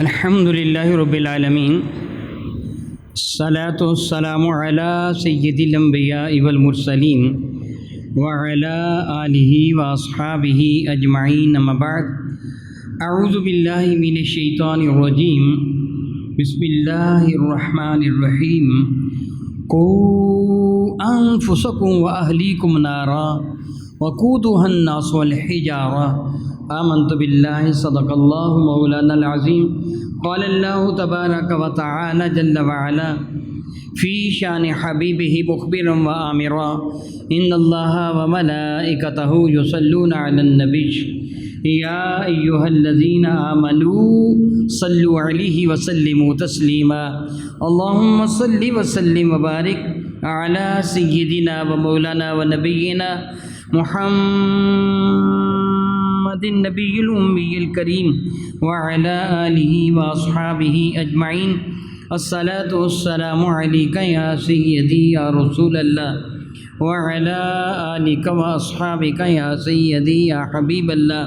الحمدللہ رب العالمین، الصلاۃ والسلام علی سید الانبیاء والمرسلین وعلی آلہ واصحابہ اجمعین، اما بعد، اعوذ باللہ من الشیطان الرجیم، بسم اللہ الرحمن الرحیم۔ قوا انفسکم واہلیکم نارا وقودها الناس والحجارہ، آمنت باللہ صدق اللہ مولانا العظیم۔ قال اللہ تبارک و تعالی جل وعلا فی شان حبیبہ مخبرا و آمرا، ان اللہ وملائکتہ یصلون علی النبی یا ایہا الذین آمنوا صلوا علیہ وسلموا تسلیما، اللہم صل وسلم وبارک علی سیدنا و مولانا و نبینا محمد النبی الامی الکریم وعلی آلہ واصحابہ اجمعین۔ الصلاۃ والسلام علیک یا سیدی یا رسول اللہ وعلی آلک واصحابک یا سیدی یا حبیب اللہ۔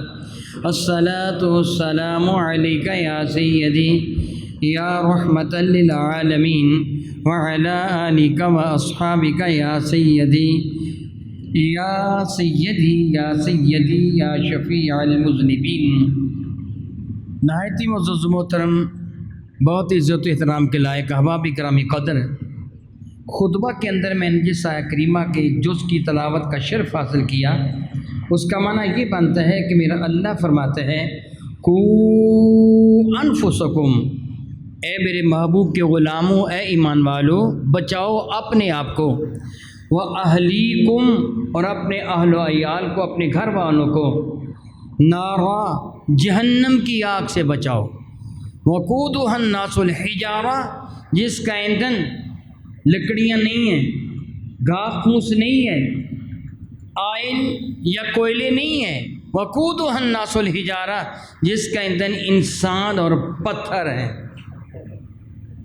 الصلاۃ والسلام علیک یا سیدی یا رحمۃ للعالمین وعلی آلک واصحابک یا سیدی یا سیدی یا سیدی یا شفیع المذنبین۔ نہایت ہی معزز محترم، بہت عزت و احترام کے لائق احباب کرام قدر، خطبہ کے اندر میں نے جس آیہ کریمہ کے جز کی تلاوت کا شرف حاصل کیا، اس کا معنی یہ بنتا ہے کہ میرا اللہ فرماتا ہے قوا انفسکم، اے میرے محبوب کے غلاموں، اے ایمان والو، بچاؤ اپنے آپ کو، وَأَهْلِيكُمْ، اور اپنے اہل و عیال کو، اپنے گھر والوں کو، نارا، جہنم کی آگ سے بچاؤ، وَقُودُهَا النَّاسُ الْحِجَارَةُ، جس کا ایندھن لکڑیاں نہیں ہیں، گھاس پھوس نہیں ہے، آئل یا کوئلے نہیں ہے، وَقُودُهَا النَّاسُ الْحِجَارَةُ، جس کا ایندھن انسان اور پتھر ہے،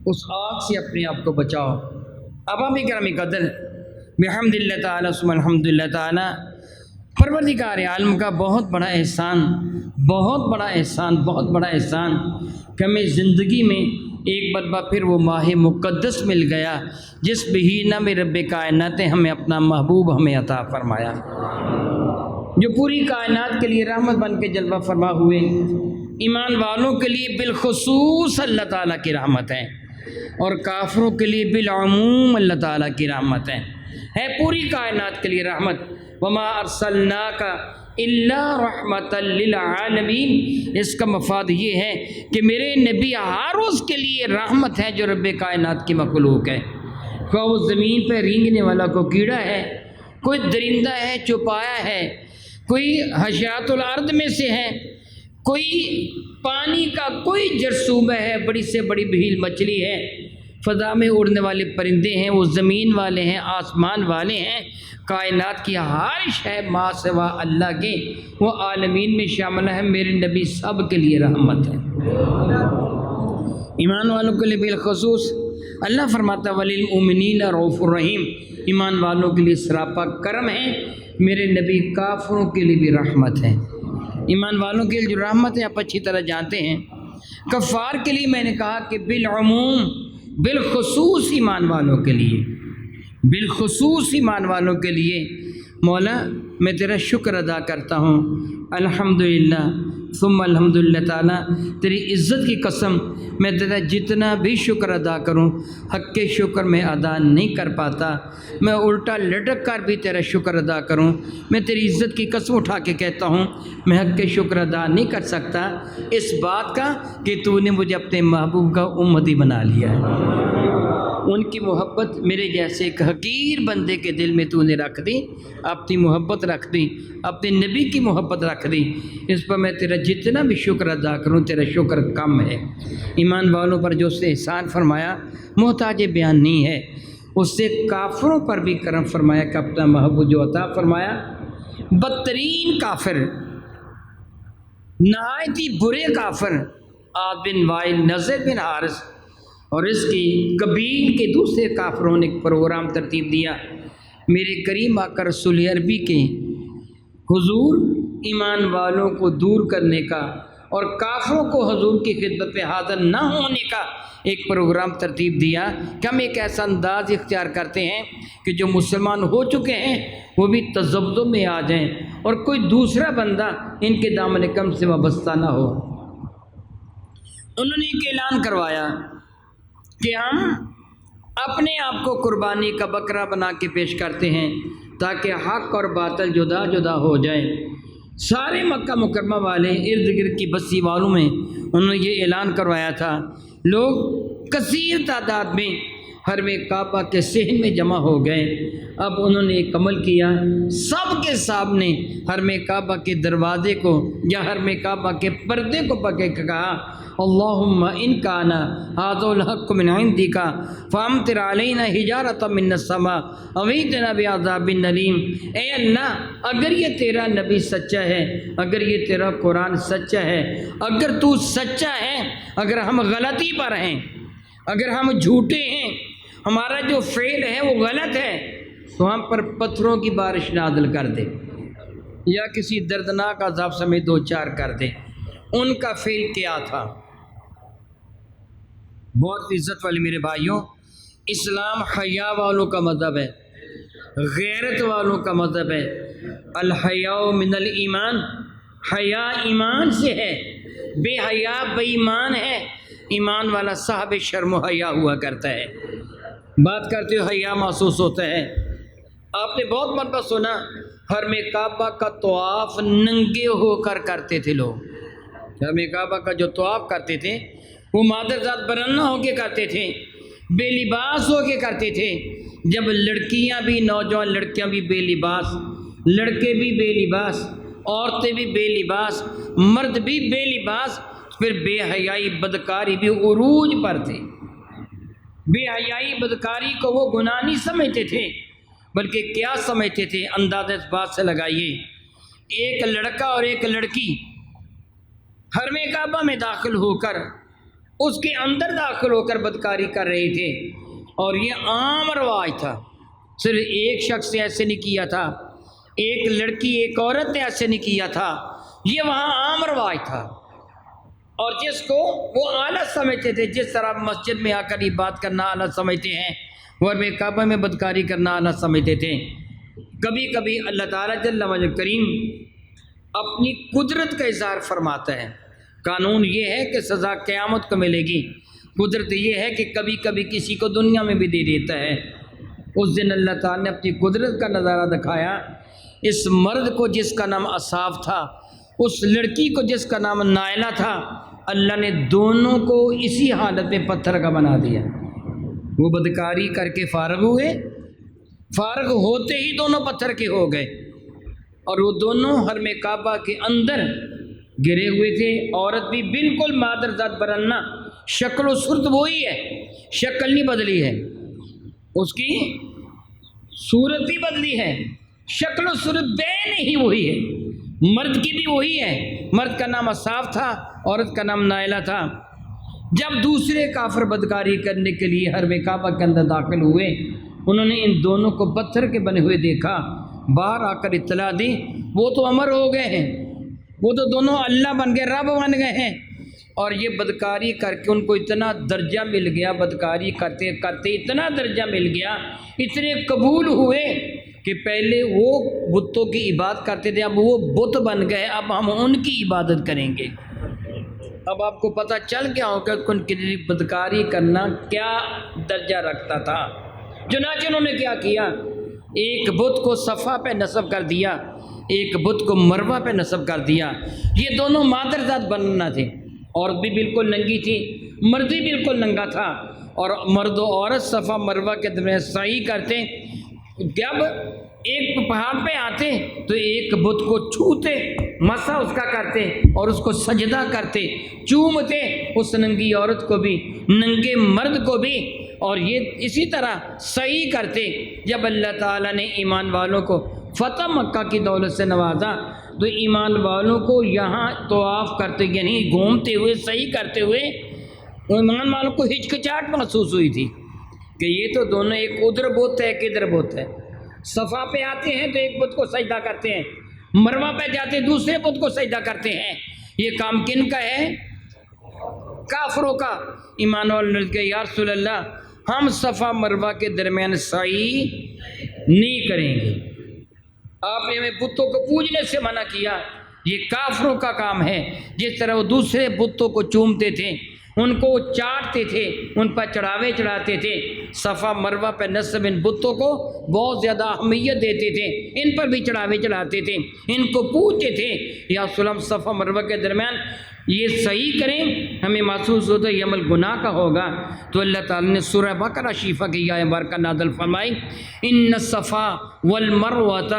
اس آگ سے اپنے آپ کو بچاؤ۔ احباب کرام قدر، بحمد اللہ تعالیٰ ثم الحمد للہ تعالیٰ، پروردگار عالم کا بہت بڑا احسان، بہت بڑا احسان، بہت بڑا احسان کہ ہمیں زندگی میں ایک مرتبہ پھر وہ ماہ مقدس مل گیا جس مہینہ میں رب کائنات نے ہمیں اپنا محبوب ہمیں عطا فرمایا، جو پوری کائنات کے لیے رحمت بن کے جلوہ فرما ہوئے، ایمان والوں کے لیے بالخصوص اللہ تعالیٰ کی رحمت ہے، اور کافروں کے لیے بالعموم اللہ تعالیٰ کی رحمت ہے پوری کائنات کے لیے رحمت۔ وما ارسلناک الا رحمۃ للعالمین، اس کا مفاد یہ ہے کہ میرے نبی ہر اس کے لیے رحمت ہے جو رب کائنات کی مخلوق ہے، خواہ وہ زمین پہ رینگنے والا کوئی کیڑا ہے، کوئی درندہ ہے چوپایا ہے، کوئی حشیات الارض میں سے ہے، کوئی پانی کا کوئی جرثومہ ہے، بڑی سے بڑی بھیل مچھلی ہے، فضا میں اڑنے والے پرندے ہیں، وہ زمین والے ہیں، آسمان والے ہیں، کائنات کی ہر شے ما سوا اللہ کے وہ عالمین میں شامل ہے، میرے نبی سب کے لیے رحمت ہے، ایمان والوں کے لیے بالخصوص۔ اللہ فرماتا وَلِلْمُؤْمِنِينَ رَءُوفٌ رَحِيمٌ، ایمان والوں کے لیے سراپا کرم ہے، میرے نبی کافروں کے لیے بھی رحمت ہے۔ ایمان والوں کے لیے جو رحمت ہے آپ اچھی طرح جانتے ہیں، کفار کے لیے میں نے کہا کہ بالعموم، بالخصوص ایمان والوں کے لیے، بالخصوص ایمان والوں کے لیے مولا میں تیرا شکر ادا کرتا ہوں، الحمدللہ ثم الحمدللہ تعالیٰ، تیری عزت کی قسم میں تیرا جتنا بھی شکر ادا کروں حق کے شکر میں ادا نہیں کر پاتا، میں الٹا لٹک کر بھی تیرا شکر ادا کروں، میں تیری عزت کی قسم اٹھا کے کہتا ہوں میں حق کے شکر ادا نہیں کر سکتا اس بات کا کہ تو نے مجھے اپنے محبوب کا امتی بنا لیا ہے، ان کی محبت میرے جیسے ایک حقیر بندے کے دل میں تو نے رکھ دی، اپنی محبت رکھ دی، اپنے نبی کی محبت رکھ دی، اس پر میں تیرا جتنا بھی شکر ادا کروں تیرا شکر کم ہے۔ ایمان والوں پر جو اس نے احسان فرمایا محتاج بیان نہیں ہے، اس سے کافروں پر بھی کرم فرمایا کہ اپنا محبوب جو عطا فرمایا، بدترین کافر، نہایت ہی برے کافر عاد بن وائل، نضر بن حارث اور اس کی قبیل کے دوسرے کافروں نے ایک پروگرام ترتیب دیا، میرے کریم آقا رسول عربی کے حضور ایمان والوں کو دور کرنے کا اور کافروں کو حضور کی خدمت میں حاضر نہ ہونے کا ایک پروگرام ترتیب دیا کہ ہم ایک ایسا انداز اختیار کرتے ہیں کہ جو مسلمان ہو چکے ہیں وہ بھی تذبذب میں آ جائیں اور کوئی دوسرا بندہ ان کے دامن کم سے وابستہ نہ ہو۔ انہوں نے ایک اعلان کروایا کہ ہم اپنے آپ کو قربانی کا بکرا بنا کے پیش کرتے ہیں تاکہ حق اور باطل جدا جدا ہو جائیں۔ سارے مکہ مکرمہ والے ارد گرد کی بستی والوں میں انہوں نے یہ اعلان کروایا تھا۔ لوگ کثیر تعداد میں حرم کعبہ کے صحن میں جمع ہو گئے۔ اب انہوں نے ایک عمل کیا، سب کے سامنے حرم کعبہ کے دروازے کو یا حرم کعبہ کے پردے کو پکڑ کے کہا اللہم ان کان ھذا الحق من عندک فامطر علینا حجارۃ من السماء او ائتنا بعذاب الیم۔ اے اللہ، اگر یہ تیرا نبی سچا ہے، اگر یہ تیرا قرآن سچا ہے، اگر تو سچا ہے، اگر ہم غلطی پر ہیں، اگر ہم جھوٹے ہیں، ہمارا جو فعل ہے وہ غلط ہے، تو ہم پر پتھروں کی بارش نازل کر دے یا کسی دردناک عذاب سمیت دو چار کر دے۔ ان کا فعل کیا تھا؟ بہت عزت والے میرے بھائیوں، اسلام حیا والوں کا مذہب ہے، غیرت والوں کا مذہب ہے۔ الحیاء من الایمان، حیا ایمان سے ہے، بے حیا بے ایمان ہے۔ ایمان والا صاحب شرم و حیا ہوا کرتا ہے، بات کرتے ہوئے حیا محسوس ہوتا ہے۔ آپ نے بہت مرتبہ سنا حرم کعبہ کا طواف ننگے ہو کر کرتے تھے لوگ۔ حرم کعبہ کا جو طواف کرتے تھے وہ مادر ذات برہنہ ہو کے کرتے تھے، بے لباس ہو کے کرتے تھے۔ جب لڑکیاں بھی، نوجوان لڑکیاں بھی بے لباس، لڑکے بھی بے لباس، عورتیں بھی بے لباس، مرد بھی بے لباس، پھر بے حیائی بدکاری بھی عروج پر تھے۔ بے حیائی بدکاری کو وہ گناہ نہیں سمجھتے تھے، بلکہ کیا سمجھتے تھے؟ اندازہ اس بات سے لگائیے، ایک لڑکا اور ایک لڑکی حرم کعبہ میں داخل ہو کر، اس کے اندر داخل ہو کر بدکاری کر رہے تھے، اور یہ عام رواج تھا۔ صرف ایک شخص نے ایسے نہیں کیا تھا، ایک لڑکی ایک عورت نے ایسے نہیں کیا تھا، یہ وہاں عام رواج تھا۔ اور جس کو وہ اعلیٰ سمجھتے تھے، جس طرح مسجد میں آ کر یہ بات کرنا اعلیٰ سمجھتے ہیں، وہ حرم کعبہ میں بدکاری کرنا اعلیٰ سمجھتے تھے۔ کبھی کبھی اللہ تعالیٰ جل وعلا کریم اپنی قدرت کا اظہار فرماتا ہے۔ قانون یہ ہے کہ سزا قیامت کو ملے گی، قدرت یہ ہے کہ کبھی کبھی کسی کو دنیا میں بھی دے دیتا ہے۔ اس دن اللہ تعالیٰ نے اپنی قدرت کا نظارہ دکھایا۔ اس مرد کو جس کا نام اصاف تھا، اس لڑکی کو جس کا نام نائلہ تھا، اللہ نے دونوں کو اسی حالت میں پتھر کا بنا دیا۔ وہ بدکاری کر کے فارغ ہوئے، فارغ ہوتے ہی دونوں پتھر کے ہو گئے، اور وہ دونوں حرم کعبہ کے اندر گرے ہوئے تھے۔ عورت بھی بالکل مادر ذات برہنہ، شکل و صورت وہی ہے، شکل نہیں بدلی ہے، اس کی صورت ہی بدلی ہے، شکل و صورت بے نہیں وہی ہے، مرد کی بھی وہی ہے۔ مرد کا نام اصاف تھا، عورت کا نام نائلہ تھا۔ جب دوسرے کافر بدکاری کرنے کے لیے حرم کعبہ کے اندر داخل ہوئے، انہوں نے ان دونوں کو پتھر کے بنے ہوئے دیکھا، باہر آ کر اطلاع دی، وہ تو امر ہو گئے ہیں، وہ تو دونوں اللہ بن گئے، رب بن گئے ہیں۔ اور یہ بدکاری کر کے ان کو اتنا درجہ مل گیا، بدکاری کرتے کرتے اتنا درجہ مل گیا، اتنے قبول ہوئے کہ پہلے وہ بتوں کی عبادت کرتے تھے، اب وہ بت بن گئے، اب ہم ان کی عبادت کریں گے۔ اب آپ کو پتہ چل گیا ہوگا کہ ان کے لیے بدکاری کرنا کیا درجہ رکھتا تھا۔ چنانچہ انہوں نے کیا کیا، ایک بت کو صفا پہ نصب کر دیا، ایک بت کو مروہ پہ نصب کر دیا۔ یہ دونوں مادر ذات بننا تھے، عورت بھی بالکل ننگی تھی، مرد بھی بالکل ننگا تھا، اور مرد و عورت صفا مروہ کے درمیان سعی کرتے۔ جب ایک پہاڑ پہ آتے تو ایک بت کو چھوتے، مسا اس کا کرتے اور اس کو سجدہ کرتے، چومتے اس ننگی عورت کو بھی، ننگے مرد کو بھی، اور یہ اسی طرح صحیح کرتے۔ جب اللہ تعالیٰ نے ایمان والوں کو فتح مکہ کی دولت سے نوازا تو ایمان والوں کو یہاں طواف کرتے، یعنی گھومتے ہوئے صحیح کرتے ہوئے، ایمان والوں کو ہچکچاہٹ محسوس ہوئی تھی کہ یہ تو دونوں، ایک ادھر بت ہے ایک ادھر بت ہے۔ صفا پہ آتے ہیں تو ایک بت کو سجدہ کرتے ہیں، مروہ پہ جاتے دوسرے بت کو سجدہ کرتے ہیں۔ یہ کام کن کا ہے؟ کافروں کا۔ ایمان والوں نے کہا یا رسول اللہ ہم صفا مروہ کے درمیان سعی نہیں کریں گے، آپ نے ہمیں بتوں کو پوجنے سے منع کیا، یہ کافروں کا کام ہے۔ جس طرح وہ دوسرے بتوں کو چومتے تھے، ان کو چاٹتے تھے، ان پر چڑھاوے چڑھاتے تھے، صفا مروہ پہ نصب ان بتوں کو بہت زیادہ اہمیت دیتے تھے، ان پر بھی چڑھاوے چڑھاتے تھے، ان کو پوچھتے تھے یا سلم صفا مروہ کے درمیان یہ صحیح کریں، ہمیں محسوس ہوتا ہے یہ عمل گناہ کا ہوگا۔ تو اللہ تعالیٰ نے سورہ بقرہ شریفہ کی یہ مبارکہ نازل فرمائی، ان الصفا والمروۃ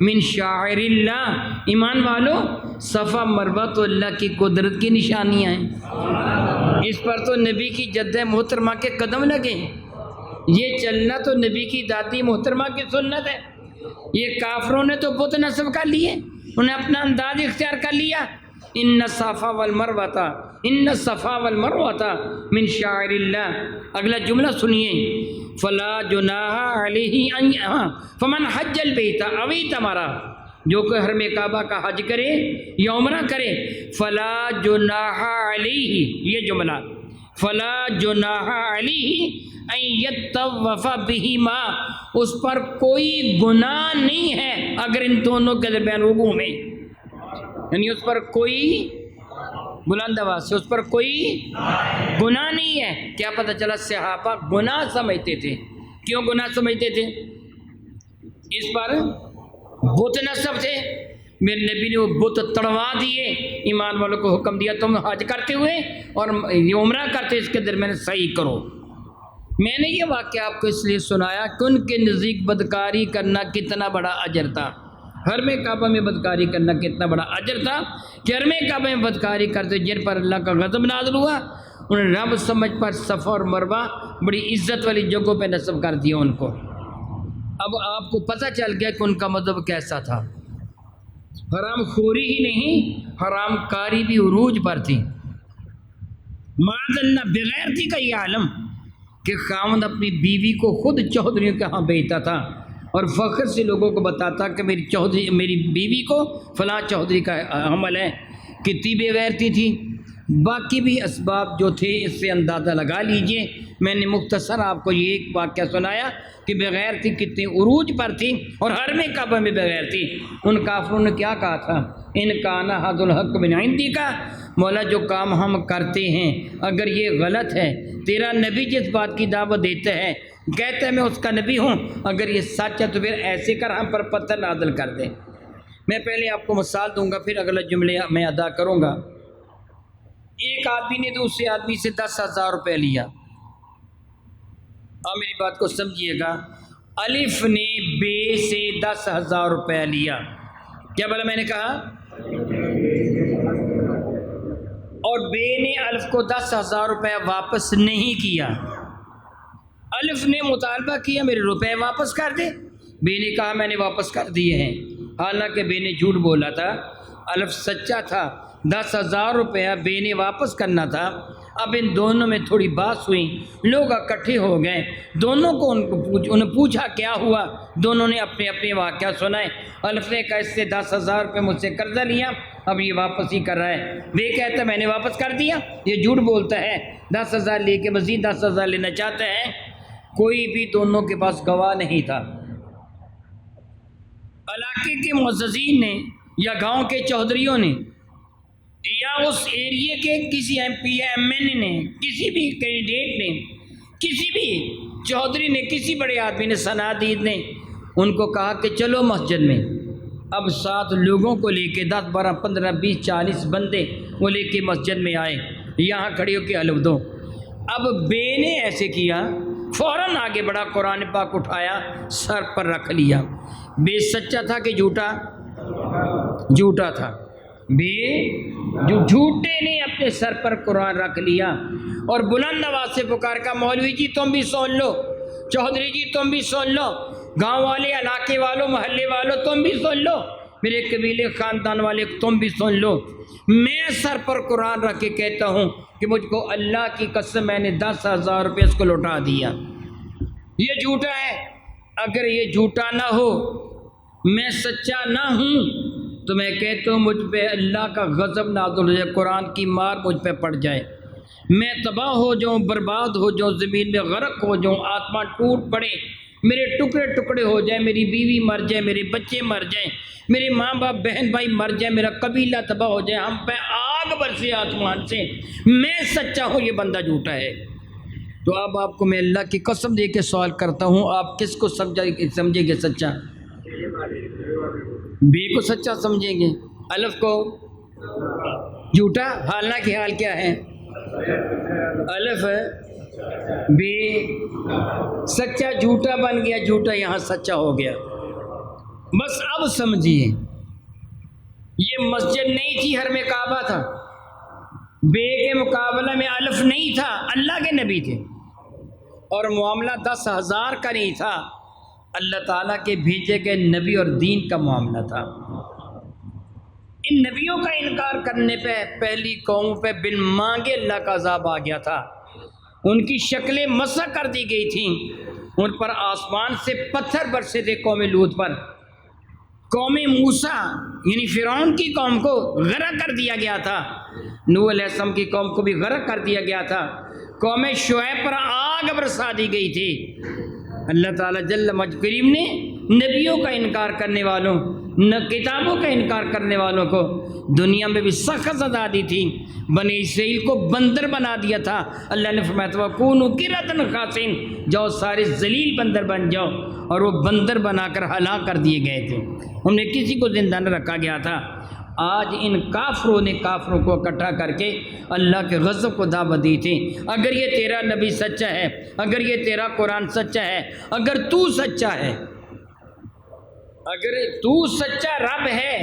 من شعائر اللہ، ایمان والو صفا مروہ تو اللہ کی قدرت کی نشانیاں ہیں، اس پر تو نبی کی جدہ محترمہ کے قدم لگے، یہ چلنا تو نبی کی دادی محترمہ کی سنت ہے۔ یہ کافروں نے تو بت نصب کر لیے، انہیں اپنا انداز اختیار کر لیا۔ ان الصفا والمروۃ، ان الصفا والمروۃ من شعائر اللہ۔ اگلا جملہ سنیے، فلا جناح علیہ ان فمن حج البیت او اعتمر، جو کہ حرم کعبہ کا حج کرے یا عمرہ کرے، فلا جناح علیہ، یہ جملہ فلا جناح علیہ ان یطوف بہما، اس پر کوئی گناہ نہیں ہے اگر ان دونوں کے درمیان رکوع میں، یعنی اس پر کوئی بلند آواز سے اس پر کوئی گناہ نہیں ہے۔ کیا پتہ چلا صحابہ گناہ سمجھتے تھے، کیوں گناہ سمجھتے تھے؟ اس پر بت نصب تھے، میرے نبی نے وہ بت تڑوا دیے، ایمان والوں کو حکم دیا تم حج کرتے ہوئے اور عمرہ کرتے اس کے درمیان صحیح کرو۔ میں نے یہ واقعہ آپ کو اس لیے سنایا کہ ان کے نزدیک بدکاری کرنا کتنا بڑا اجر تھا، حرم کعبہ میں بدکاری کرنا کتنا بڑا اجر تھا، کہ حرم کعبہ میں بدکاری کرتے جن پر اللہ کا غضب نازل ہوا، انہیں رب سمجھ پر صفا اور مروہ بڑی عزت والی جگہوں پہ نصب کر دیا ان کو۔ اب آپ کو پتہ چل گیا کہ ان کا مذہب کیسا تھا، حرام خوری ہی نہیں، حرام کاری بھی عروج پر تھی۔ معاذ اللہ بغیرتی کا یہ عالم کہ خاوند اپنی بیوی کو خود چودھریوں کے ہاں بیچتا تھا اور فخر سے لوگوں کو بتاتا کہ میری بیوی کو فلاں چودھری کا عمل ہے، کتنی بے غیرتی تھی۔ باقی بھی اسباب جو تھے اس سے اندازہ لگا لیجئے۔ میں نے مختصر آپ کو یہ ایک واقعہ سنایا کہ بغیرتی کتنی عروج پر تھی اور حرم کعبہ میں بغیرتی۔ ان کافروں نے کیا کہا تھا، ان کان ھذا الحق من عندک، مولا جو کام ہم کرتے ہیں اگر یہ غلط ہے، تیرا نبی جس بات کی دعوت دیتا ہے کہتا ہے میں اس کا نبی ہوں، اگر یہ سچ ہے تو پھر ایسے کر ہم پر پتھر نازل کر دے۔ میں پہلے آپ کو مثال دوں گا پھر اگلا جملے میں ادا کروں گا۔ ایک آدمی نے دوسرے آدمی سے 10,000 روپے لیا، آپ میری بات کو سمجھیے گا، الف نے بے سے 10,000 روپے لیا، کیا بولا میں نے کہا، اور بے نے الف کو 10,000 روپے واپس نہیں کیا۔ الف نے مطالبہ کیا میرے روپے واپس کر دے، بے نے کہا میں نے واپس کر دیے ہیں، حالانکہ بے نے جھوٹ بولا تھا، الف سچا تھا، 10,000 روپیہ بے نے واپس کرنا تھا۔ اب ان دونوں میں تھوڑی بات ہوئی، لوگ اکٹھے ہو گئے، دونوں کو انہیں پوچھا کیا ہوا، دونوں نے اپنے اپنے واقعہ سنائے۔ الف نے کہا اس سے 10,000 روپے مجھ سے قرضہ لیا، اب یہ واپس ہی کر رہا ہے۔ بے کہتا ہے میں نے واپس کر دیا، یہ جھوٹ بولتا ہے، 10,000 لے کے مزید 10,000 لینا چاہتا ہے۔ کوئی بھی دونوں کے پاس گواہ نہیں تھا۔ علاقے کے معززین نے یا گاؤں کے چودھریوں نے یا اس ایریے کے کسی ایم پی ایم این اے نے، کسی بھی کینڈیڈیٹ نے، کسی بھی چودھری نے، کسی بڑے آدمی نے، صنادید نے ان کو کہا کہ چلو مسجد میں۔ اب 7 لوگوں کو لے کے 10 12 15 20 40 بندے وہ لے کے مسجد میں آئے، یہاں کھڑی ہو کے حلف دو۔ اب بے نے ایسے کیا، فوراً آگے بڑھا، قرآن پاک اٹھایا، سر پر رکھ لیا۔ بے سچا تھا کہ جھوٹا؟ جھوٹا تھا۔ بے جو جھوٹے نے اپنے سر پر قرآن رکھ لیا اور بلند آواز سے پکار کا مولوی جی تم بھی سن لو، چودھری جی تم بھی سن لو، گاؤں والے، علاقے والوں، محلے والوں تم بھی سن لو، میرے قبیلے خاندان والے تم بھی سن لو، میں سر پر قرآن رکھ کے کہتا ہوں کہ مجھ کو اللہ کی قسم میں نے 10,000 روپے اس کو لوٹا دیا۔ یہ جھوٹا ہے، اگر یہ جھوٹا نہ ہو، میں سچا نہ ہوں، تو میں کہتا ہوں مجھ پہ اللہ کا غضب نازل ہو جائے، قرآن کی مار مجھ پہ پڑ جائے، میں تباہ ہو جاؤں، برباد ہو جاؤں، زمین میں غرق ہو جاؤں، آسمان ٹوٹ پڑے، میرے ٹکڑے ٹکڑے ہو جائیں، میری بیوی مر جائے، میرے بچے مر جائیں، میرے ماں باپ بہن بھائی مر جائیں، میرا قبیلہ تباہ ہو جائے، ہم پہ آگ برسے آسمان سے، میں سچا ہوں، یہ بندہ جھوٹا ہے۔ تو اب آپ کو میں اللہ کی قسم دے کے سوال کرتا ہوں، آپ کس کو سمجھیں گے سچا؟ بے کو سچا سمجھیں گے، الف کو جھوٹا؟ حالانکہ حال کیا ہے؟ الف بے سچا جھوٹا بن گیا، جھوٹا یہاں سچا ہو گیا۔ بس اب سمجھیے، یہ مسجد نہیں تھی، حرم کعبہ تھا، بے کے مقابلہ میں الف نہیں تھا، اللہ کے نبی تھے، اور معاملہ 10,000 کا نہیں تھا، اللہ تعالیٰ کے بھیجے گئے نبی اور دین کا معاملہ تھا۔ ان نبیوں کا انکار کرنے پہ پہلی قوم پہ بن مانگے اللہ کا عذاب آ گیا تھا، ان کی شکلیں مسح کر دی گئی تھیں، ان پر آسمان سے پتھر برسے تھے، قوم لوط پر، قوم موسیٰ یعنی فرعون کی قوم کو غرق کر دیا گیا تھا، نوح علیہ السلام کی قوم کو بھی غرق کر دیا گیا تھا، قوم شعیب پر آگ برسا دی گئی تھی۔ اللہ تعالیٰ جل مجد کریم نے نبیوں کا انکار کرنے والوں، نہ کتابوں کا انکار کرنے والوں کو دنیا میں بھی سخت سزا دی تھی۔ بنی اسرائیل کو بندر بنا دیا تھا، اللہ نے فرمایا تھا وَكُونُوا قِرَدًا خَاسِئِينَ، جاؤ سارے ذلیل بندر بن جاؤ، اور وہ بندر بنا کر ہلاک کر دیے گئے تھے، انہیں کسی کو زندہ نہ رکھا گیا تھا۔ آج ان کافروں نے کافروں کو اکٹھا کر کے اللہ کے غضب کو دعوت دی تھی، اگر یہ تیرا نبی سچا ہے، اگر یہ تیرا قرآن سچا ہے، اگر تو سچا ہے، اگر تو سچا رب ہے،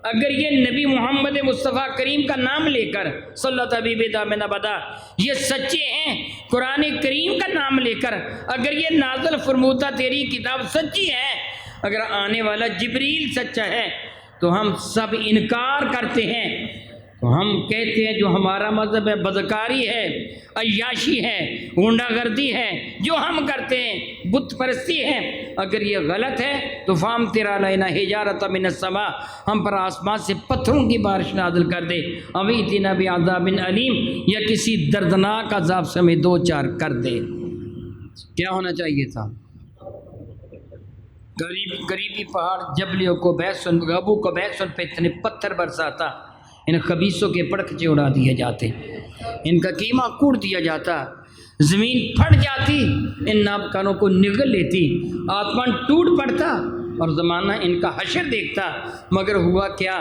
اگر یہ نبی محمد مصطفیٰ کریم کا نام لے کر صلی اللہ حبیب دامن ابدا یہ سچے ہیں، قرآن کریم کا نام لے کر اگر یہ نازل فرمودہ تیری کتاب سچی ہے، اگر آنے والا جبریل سچا ہے، تو ہم سب انکار کرتے ہیں، تو ہم کہتے ہیں جو ہمارا مذہب ہے بدکاری ہے، عیاشی ہے، غنڈہ گردی ہے، جو ہم کرتے ہیں بت پرستی ہے، اگر یہ غلط ہے تو فَأَمْطِرْ عَلَيْنَا حِجَارَةً مِّنَ السَّمَاءِ، ہم پر آسمان سے پتھروں کی بارش نازل کر دے، اَوْ ائْتِنَا بِعَذَابٍ أَلِيمٍ، یا کسی دردناک عذاب سے ہمیں دو چار کر دے۔ کیا ہونا چاہیے تھا؟ قریبی پہاڑ جبل ابو قبیس پہ اتنے پتھر برساتا، ان خبیثوں کے پڑکچے اڑا دیے جاتے، ان کا قیمہ کوڑ دیا جاتا، زمین پھٹ جاتی، ان نابکاروں کو نگل لیتی، آسمان ٹوٹ پڑتا اور زمانہ ان کا حشر دیکھتا، مگر ہوا کیا؟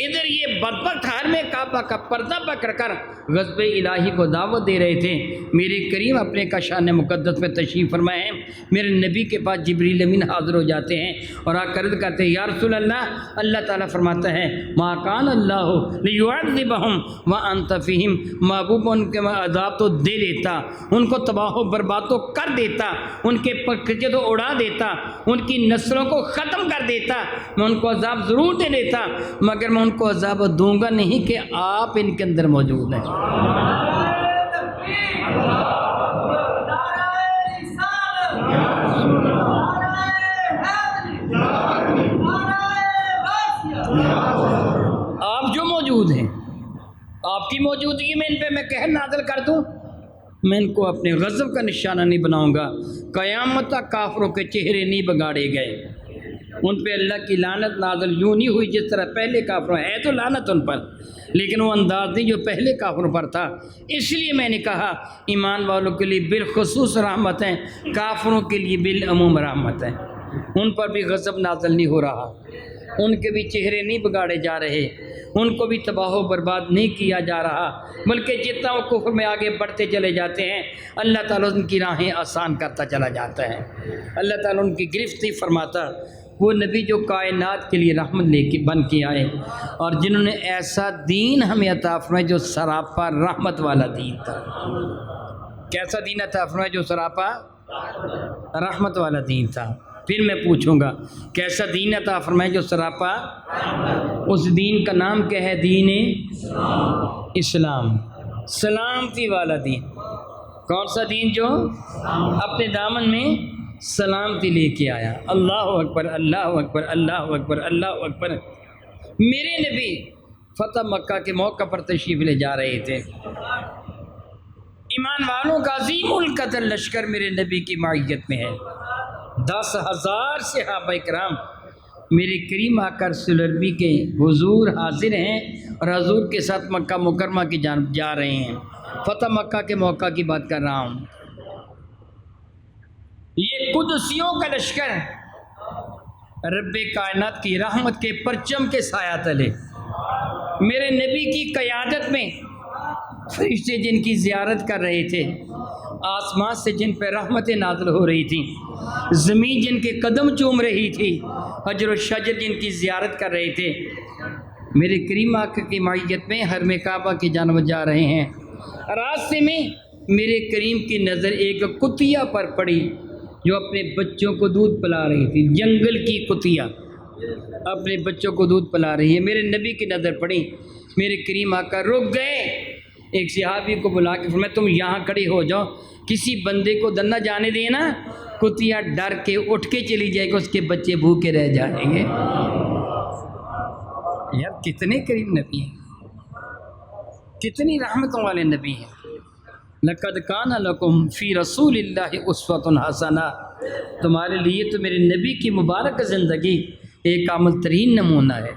ادھر یہ بدبخت حرم کعبہ کا پردہ پکڑ کر غضب الہی کو دعوت دے رہے تھے۔ میرے کریم اپنے کاشان مقدس میں تشریف فرمائے ہیں، میرے نبی کے پاس جبریل امین حاضر ہو جاتے ہیں اور آ کر کہتے ہیں یا رسول اللہ، اللہ تعالیٰ فرماتا ہے ما کان اللہ لیعذبہم وانت فیہم، محبوب ان کے عذاب تو دے دیتا، ان کو تباہ و برباد تو کر دیتا، ان کے پکچے تو اڑا دیتا، ان کی نسلوں کو ختم کر دیتا، میں ان کو عذاب ضرور دے دیتا، مگر میں ان کو عذاب دوں گا نہیں کہ آپ ان کے اندر موجود ہیں۔ آپ جو موجود ہیں، آپ کی موجودگی میں ان پہ میں قہر نازل کر دوں، میں ان کو اپنے غضب کا نشانہ نہیں بناؤں گا، قیامت تک کافروں کے چہرے نہیں بگاڑے گئے، ان پہ اللہ کی لعنت نازل یوں نہیں ہوئی جس طرح پہلے کافروں، ہے تو لعنت ان پر لیکن وہ انداز نہیں جو پہلے کافروں پر تھا۔ اس لیے میں نے کہا ایمان والوں کے لیے بالخصوص رحمت ہے، کافروں کے لیے بالعموم رحمت ہے، ان پر بھی غضب نازل نہیں ہو رہا، ان کے بھی چہرے نہیں بگاڑے جا رہے، ان کو بھی تباہ و برباد نہیں کیا جا رہا، بلکہ جتنا وہ کفر میں آگے بڑھتے چلے جاتے ہیں اللہ تعالیٰ ان کی راہیں آسان کرتا چلا جاتا ہے، اللہ تعالیٰ ان کی گرفت نہیں فرماتا۔ وہ نبی جو کائنات کے لیے رحمت لے کے بن کے آئے اور جنہوں نے ایسا دین ہمیں عطا فرمایا جو سراپا رحمت والا دین تھا۔ کیسا دین عطا فرمایا؟ جو سراپا رحمت والا دین تھا۔ پھر میں پوچھوں گا کیسا دین عطا فرمایا جو سراپا، اس دین کا نام کیا ہے؟ دین اسلام، سلامتی والا دین۔ کون سا دین؟ جو اپنے دامن میں سلامتی لے کے آیا۔ اللہ اکبر، اللہ اکبر، اللہ اکبر، اللہ اکبر۔ میرے نبی فتح مکہ کے موقع پر تشریف لے جا رہے تھے، ایمان والوں کا عظیم القدر لشکر میرے نبی کی معیت میں ہے، 10,000 صحابہ کرام میرے کریم آقا رسول عربی کے حضور حاضر ہیں اور حضور کے ساتھ مکہ مکرمہ کی جانب جا رہے ہیں۔ فتح مکہ کے موقع کی بات کر رہا ہوں۔ یہ قدسیوں کا لشکر رب کائنات کی رحمت کے پرچم کے سایہ تلے میرے نبی کی قیادت میں فرشتے جن کی زیارت کر رہے تھے، آسمان سے جن پہ رحمتیں نازل ہو رہی تھیں، زمین جن کے قدم چوم رہی تھی، حجر و شجر جن کی زیارت کر رہے تھے، میرے کریم آقا کی معیت میں حرم کعبہ کی جانب جا رہے ہیں۔ راستے میں میرے کریم کی نظر ایک کتیا پر پڑی جو اپنے بچوں کو دودھ پلا رہی تھی، جنگل کی کتیا اپنے بچوں کو دودھ پلا رہی ہے۔ میرے نبی کی نظر پڑی، میرے کریم آقا رک گئے، ایک صحابی کو بلا کے فرمایا تم یہاں کھڑے ہو جاؤ، کسی بندے کو نہ جانے دینا، کتیا ڈر کے اٹھ کے چلی جائے گی، اس کے بچے بھوکے رہ جائیں گے۔ یار کتنے کریم نبی ہیں، کتنی رحمتوں والے نبی ہیں۔ لقد کان لکم فی رسول اللہ اسوۃ حسنہ، تمہارے لیے تو میرے نبی کی مبارک زندگی ایک کامل ترین نمونہ ہے،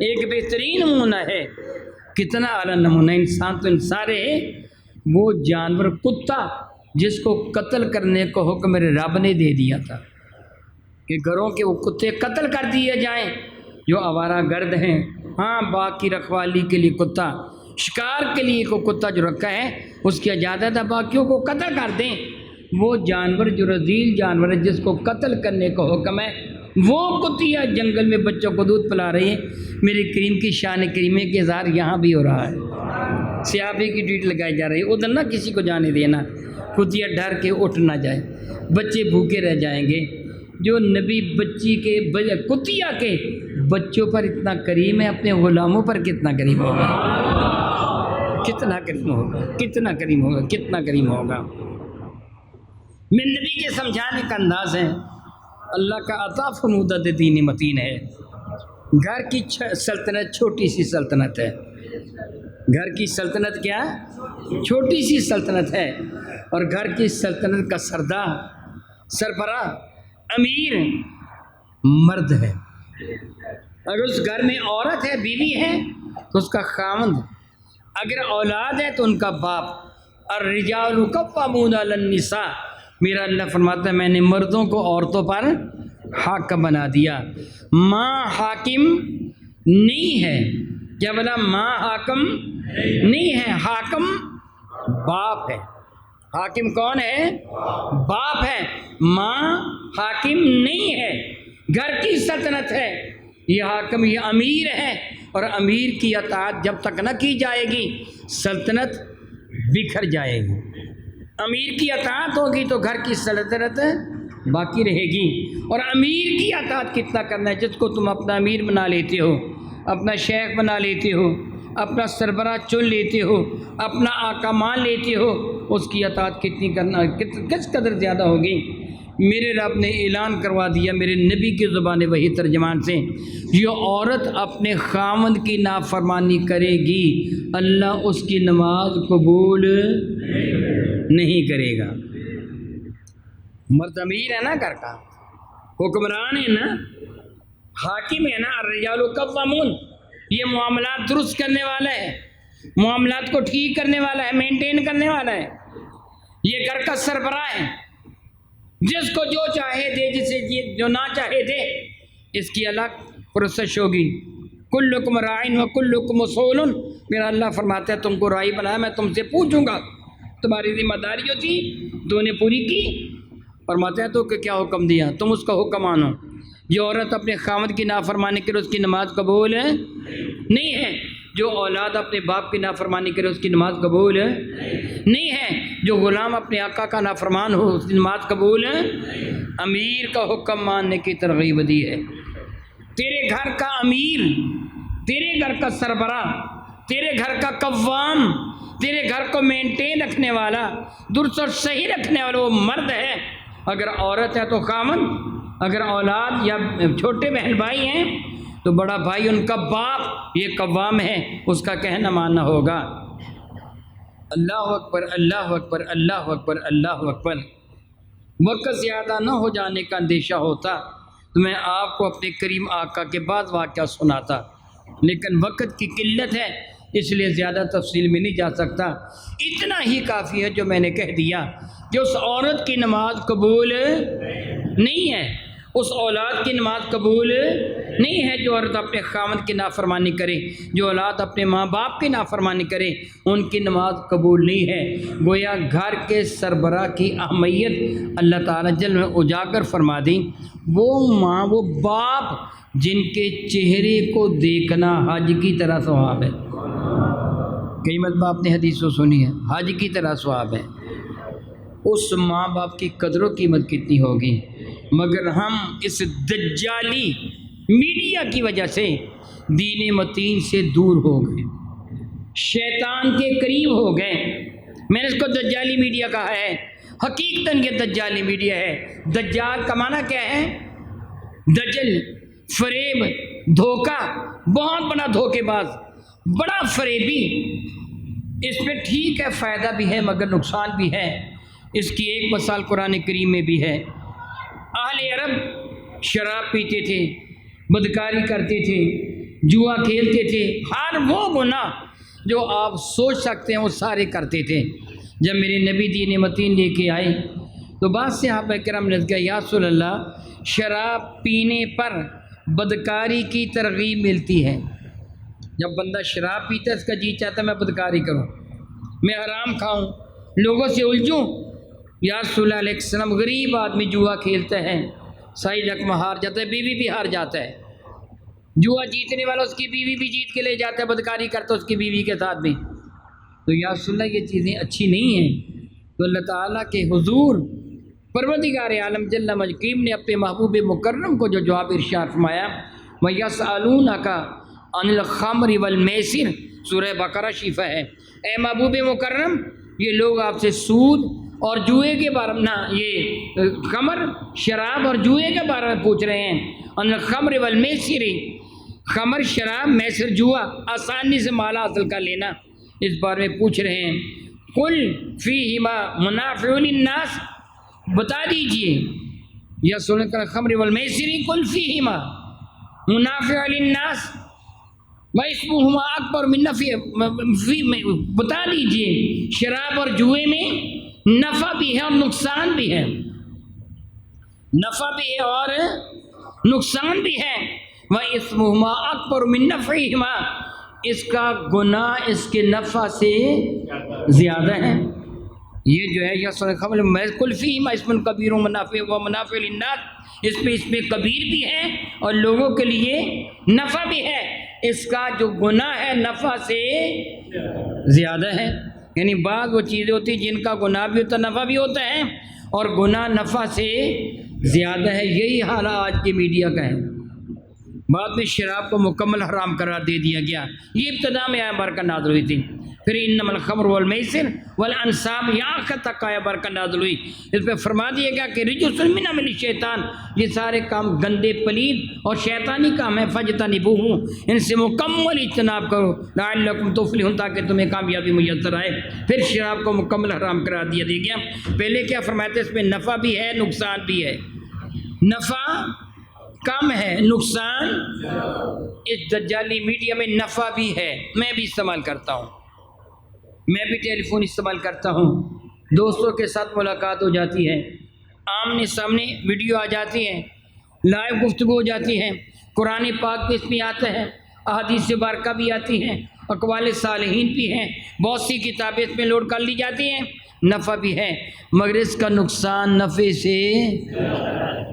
ایک بہترین نمونہ ہے۔ کتنا اعلیٰ نمونہ، انسان تو انسان ہے، وہ جانور کتا جس کو قتل کرنے کو حکم میرے رب نے دے دیا تھا کہ گھروں کے وہ کتے قتل کر دیے جائیں جو آوارہ گرد ہیں، ہاں باغ کی رکھوالی کے لیے کتا، شکار کے لیے کوئی کتا جو رکھا ہے اس کی اجازت ہے، باقیوں کو قتل کر دیں۔ وہ جانور جو رذیل جانور ہے جس کو قتل کرنے کو حکم ہے، وہ کتیا جنگل میں بچوں کو دودھ پلا رہی ہے۔ میرے کریم کی شان کریمے کے اظہار یہاں بھی ہو رہا ہے، صحابی کی ڈیوٹی لگائی جا رہی ہے، ادھر نہ کسی کو جانے دینا، کتیا ڈر کے اٹھ نہ جائے، بچے بھوکے رہ جائیں گے۔ جو نبی بچی کے کتیا کے بچوں پر اتنا کریم ہے، اپنے غلاموں پر کتنا کریم ہوگا، کتنا کریم ہوگا، کتنا کریم ہوگا، کتنا کریم ہوگا۔ میرے نبی کے سمجھانے کا انداز ہے، اللہ کا عطا فرمودہ دین متین ہے۔ گھر کی سلطنت چھوٹی سی سلطنت ہے، گھر کی سلطنت کیا چھوٹی سی سلطنت ہے، اور گھر کی سلطنت کا سردار سربراہ امیر مرد ہے۔ اگر اس گھر میں عورت ہے، بیوی ہے، تو اس کا خاوند، اگر اولاد ہے تو ان کا باپ۔ الرجال قوامون علی النساء، میرا اللہ فرماتا ہے میں نے مردوں کو عورتوں پر حاکم بنا دیا۔ ماں حاکم نہیں ہے، کیا بولا؟ ماں حاکم نہیں ہے، حاکم باپ ہے۔ حاکم کون ہے؟ باپ ہے، ماں حاکم نہیں ہے۔ گھر کی سلطنت ہے، یہ حاکم، یہ امیر ہے، اور امیر کی اطاعت جب تک نہ کی جائے گی سلطنت بکھر جائے گی۔ امیر کی اطاعت ہوگی تو گھر کی سلطنت باقی رہے گی۔ اور امیر کی اطاعت کتنا کرنا ہے؟ جس کو تم اپنا امیر بنا لیتے ہو، اپنا شیخ بنا لیتے ہو، اپنا سربراہ چن لیتے ہو، اپنا آقا مان لیتے ہو، اس کی اطاعت کتنی کرنا، کس قدر زیادہ ہوگی۔ میرے رب نے اعلان کروا دیا میرے نبی کی زبان وحی ترجمان سے، یہ عورت اپنے خاوند کی نافرمانی کرے گی، اللہ اس کی نماز قبول نہیں کرے گا۔ مرد امیر ہے نا، گھر کا حکمران ہے نا، حاکم ہے نا، الرجال قوامون، یہ معاملات درست کرنے والا ہے، معاملات کو ٹھیک کرنے والا ہے، مینٹین کرنے والا ہے، یہ گھر کا سربراہ ہے، جس کو جو چاہے دے، جسے جو نہ چاہے دے، اس کی الگ پروسیس ہوگی۔ کلکم راعٍ و کلکم مسئول، میرا اللہ فرماتا ہے تم کو راعی بنایا، میں تم سے پوچھوں گا، تمہاری ذمہ داری جو تھی تو نے پوری کی، فرماتا ہے تو کہ کیا حکم دیا، تم اس کا حکم مانو۔ جو عورت اپنے خاوند کی نافرمانی کرے اس کی نماز قبول نہیں ہے، جو اولاد اپنے باپ کی نافرمانی کرے اس کی نماز قبول نہیں ہے، جو غلام اپنے آقا کا نافرمان ہو اس کی نماز قبول امیر کا حکم ماننے کی ترغیب دی ہے۔ تیرے گھر کا امیر، تیرے گھر کا سربراہ، تیرے گھر کا قوام، تیرے گھر کو مینٹین رکھنے والا، درست اور صحیح رکھنے والا وہ مرد ہے۔ اگر عورت ہے تو خاوند، اگر اولاد یا چھوٹے بہن بھائی ہیں تو بڑا بھائی ان کا باپ یہ قوام ہے، اس کا کہنا ماننا ہوگا۔ اللہ اکبر، اللہ اکبر، اللہ اکبر، اللہ اکبر۔ وقت زیادہ نہ ہو جانے کا اندیشہ ہوتا تو میں آپ کو اپنے کریم آقا کے بعض واقعہ سناتا، لیکن وقت کی قلت ہے اس لیے زیادہ تفصیل میں نہیں جا سکتا۔ اتنا ہی کافی ہے جو میں نے کہہ دیا کہ اس عورت کی نماز قبول نہیں ہے، اس اولاد کی نماز قبول نہیں ہے جو عورت اپنے خاوند کی نافرمانی کرے، جو اولاد اپنے ماں باپ کی نافرمانی کرے، ان کی نماز قبول نہیں ہے۔ گویا گھر کے سربراہ کی اہمیت اللہ تعالیٰ جل میں اجاگر فرما دی۔ وہ ماں، وہ باپ جن کے چہرے کو دیکھنا حج کی طرح ثواب ہے۔ کئی مرتبہ آپ نے حدیث سنی ہے، حج کی طرح ثواب ہے۔ اس ماں باپ کی قدر و قیمت کتنی ہوگی، مگر ہم اس دجالی میڈیا کی وجہ سے دین متین سے دور ہو گئے، شیطان کے قریب ہو گئے۔ میں نے اس کو دجالی میڈیا کہا ہے، حقیقتاً یہ دجالی میڈیا ہے۔ دجال کا معنی کیا ہے؟ دجل، فریب، دھوکہ، بہت بڑا دھوکے باز، بڑا فریبی۔ اس میں ٹھیک ہے فائدہ بھی ہے مگر نقصان بھی ہے۔ اس کی ایک مثال قرآن کریم میں بھی ہے۔ اہل عرب شراب پیتے تھے، بدکاری کرتے تھے، جوا کھیلتے تھے، ہر وہ گناہ جو آپ سوچ سکتے ہیں وہ سارے کرتے تھے۔ جب میرے نبی دین متین لے کے آئے تو بعض صحابہ کرام نے کہا یا رسول اللہ شراب پینے پر بدکاری کی ترغیب ملتی ہے۔ جب بندہ شراب پیتا ہے اس کا جی چاہتا ہے میں بدکاری کروں، میں حرام کھاؤں، لوگوں سے الجھوں۔ یا رسول اللہ علیہ السلام غریب آدمی جوا کھیلتا ہے، سائی رقم ہار جاتا ہے، بیوی بھی ہار جاتا ہے، جوا جیتنے والا اس کی بیوی بھی جیت کے لے جاتا ہے، بدکاری کرتا ہے اس کی بیوی کے ساتھ بھی۔ تو یا رسول اللہ یہ چیزیں اچھی نہیں ہیں۔ تو اللہ تعالیٰ کے حضور پروردگار عالم جل مجکیم نے اپنے محبوب مکرم کو جو جواب ارشاد فرمایا، وَيَسْأَلُونَكَ عَنِ الْخَمْرِ وَالْمَيْسِرِ، سورہ بقرہ شریفہ ہے۔ اے محبوب مکرم، یہ لوگ آپ سے سود اور جوئے کے بارے میں، یہ خمر، شراب اور جوئے کے بارے میں پوچھ رہے ہیں۔ عَنِ الْخَمْرِ وَالْمَيْسِرِ، خمر، شراب، میسر، جوا، آسانی سے مال حاصل کر لینا، اس بارے میں پوچھ رہے ہیں۔ قُلْ فِيهِمَا مَنَافِعُ لِلنَّاسِ، بتا دیجئے یا سنیں کہ خمر والمیسر قُلْ فِيهِمَا مُنَافِعُ لِلنَّاسِ وَإِثْمُهُمَا أَكْبَرُ مِنْ نَفْعِهِمَا، بتا دیجئے شراب اور جوئے میں نفع بھی ہے اور نقصان بھی ہے، نفع بھی ہے اور نقصان بھی ہے۔ وَإِثْمُهُمَا أَكْبَرُ مِنْ نَفْعِهِمَا، اس کا گناہ اس کے نفع سے زیادہ ہے۔ یہ جو ہے یا سورہ خمر میں کل فیہما اسم کبیر ومنافع للناس، اس میں کبیر بھی ہے اور لوگوں کے لیے نفع بھی ہے۔ اس کا جو گناہ ہے نفع سے زیادہ ہے۔ یعنی بعض وہ چیزیں ہوتی ہیں جن کا گناہ بھی ہوتا ہے نفع بھی ہوتا ہے، اور گناہ نفع سے زیادہ ہے۔ یہی حال آج کے میڈیا کا ہے۔ بعد میں شراب کو مکمل حرام قرار دے دیا گیا، یہ ابتدا میں آیا برکت نازل ہوئی تھی۔ پھر انما الخمر والمیسر والانصاب، یہاں تک آیا برکت نازل ہوئی، اس پہ فرما دیا گیا کہ رجس من عمل الشیطان، یہ سارے کام گندے پلید اور شیطانی کام ہیں، فاجتنبوہ، ان سے مکمل اجتناب کرو، لعلکم تفلحون، تاکہ تمہیں کامیابی میسر آئے۔ پھر شراب کو مکمل حرام قرار دیا گیا۔ پہلے کیا فرمایا تھا؟ اس میں نفع بھی ہے نقصان بھی ہے، نفع کم ہے نقصان، اس دجالی میڈیا میں نفع بھی ہے۔ میں بھی استعمال کرتا ہوں، میں بھی ٹیلی فون استعمال کرتا ہوں، دوستوں کے ساتھ ملاقات ہو جاتی ہے، آمنے سامنے ویڈیو آ جاتی ہے، لائیو گفتگو ہو جاتی ہے، قرآن پاک بھی اس میں آتا ہے، احادیث مبارکہ بھی آتی ہیں، اقوال صالحین بھی ہیں، بہت سی کتابیں اس میں لوڈ کر لی جاتی ہیں، نفع بھی ہے، مگر اس کا نقصان نفع سے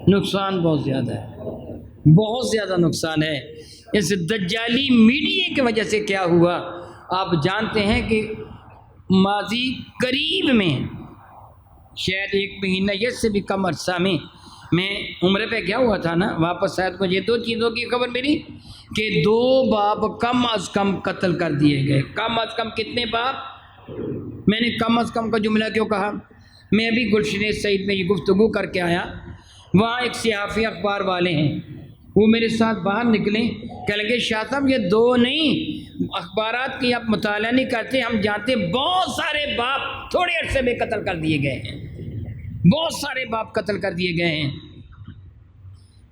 نقصان بہت زیادہ ہے، بہت زیادہ نقصان ہے۔ اس دجالی میڈیا کی وجہ سے کیا ہوا آپ جانتے ہیں کہ ماضی قریب میں شاید 1 مہینہ یا سے بھی کم عرصہ میں عمرے پہ گیا ہوا تھا نا، واپس آیا تو مجھے 2 چیزوں کی خبر ملی کہ 2 باپ کم از کم قتل کر دیے گئے۔ کم از کم کتنے باپ؟ میں نے کم از کم کا جملہ کیوں کہا؟ میں ابھی گلشن سعید میں یہ گفتگو کر کے آیا، وہاں ایک صحافی اخبار والے ہیں، وہ میرے ساتھ باہر نکلے، کہنے لگے شاہ صاحب یہ دو نہیں، اخبارات کی آپ مطالعہ نہیں کرتے، ہم جانتے بہت سارے باپ تھوڑے عرصے میں قتل کر دیے گئے ہیں، بہت سارے باپ قتل کر دیے گئے ہیں۔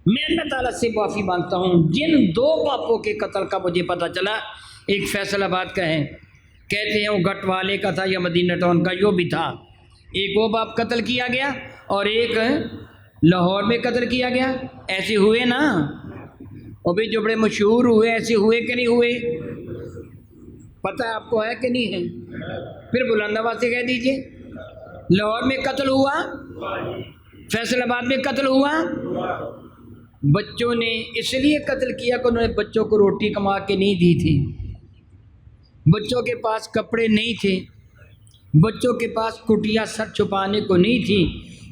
میں اللہ تعالیٰ سے معافی مانگتا ہوں، جن دو باپوں کے قتل کا مجھے پتہ چلا، ایک فیصل آباد کا ہے، کہتے ہیں وہ گٹ والے کا تھا یا مدینہ ٹاؤن کا، جو بھی تھا، ایک وہ باپ قتل کیا گیا اور ایک لاہور میں قتل کیا گیا۔ ایسے ہوئے نا، اور بھی جو بڑے مشہور ہوئے، ایسے ہوئے کہ نہیں ہوئے؟ پتہ آپ کو ہے کہ نہیں ہے؟ پھر بلند آواز سے کہہ دیجئے، لاہور میں قتل ہوا، فیصل آباد میں قتل ہوا۔ بچوں نے اس لیے قتل کیا کہ انہوں نے بچوں کو روٹی کما کے نہیں دی تھی، بچوں کے پاس کپڑے نہیں تھے، بچوں کے پاس کٹیا سر چھپانے کو نہیں تھی،